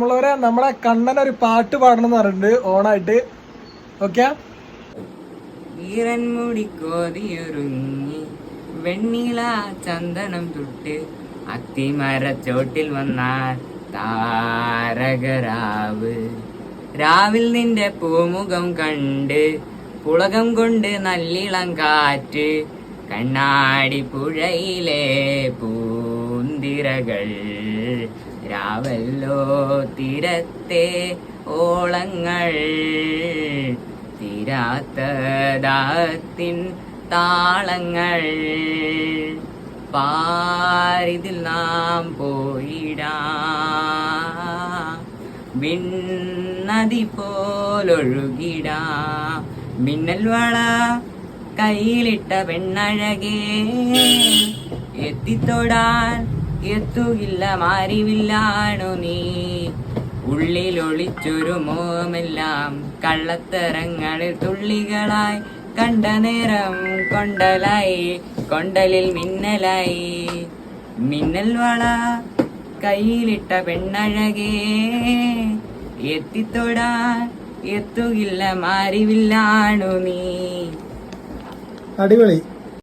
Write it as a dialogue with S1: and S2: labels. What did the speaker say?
S1: നമ്മളെ കണ്ണൻ ഒരു പാട്ട് പാടണം എന്ന് പറഞ്ഞിട്ടുണ്ട് ഓണായിട്ട്. ഓക്കെ,
S2: ഈറൻമുടി കോതിയൊരുങ്ങി വെണ്ണില ചന്ദനം തൊട്ട് അത്തിമരച്ചോട്ടിൽ വന്നാൽ താരകരാവ്. രാവിൽ നിന്റെ പൂമുഖം കണ്ട് പുളകം കൊണ്ട് നല്ലിളം കാറ്റ് കണ്ണാടി പുഴയിലെ പൂന്തിരകൾ. രാവല്ലോ തീരത്തെ ഓളങ്ങൾ തീരാത്ത ദാഹത്തിൻ താളങ്ങൾ. പാരിതിൽ നാം പോയിടാം വിണ്ണതി പോലൊഴുകിടാം. മിന്നൽ വള കയ്യിലിട്ട പെണ്ണഴകേ എത്തിത്തൊടാൻ എത്തുകില്ല മാരിവില്ലാണു നീ. ഉള്ളിലൊളിച്ചൊരു മോഹമെല്ലാം കള്ളത്തരങ്ങളിൽ തുള്ളികളായി കണ്ട നേരം കൊണ്ടലായി കൊണ്ടലിൽ മിന്നലായി. മിന്നൽ വള കയ്യിലിട്ട പെണ്ണഴകേ എത്തിത്തൊടാൻ എത്തുകില്ല മാരിവില്ലാണു നീ.
S1: അടിപൊളി.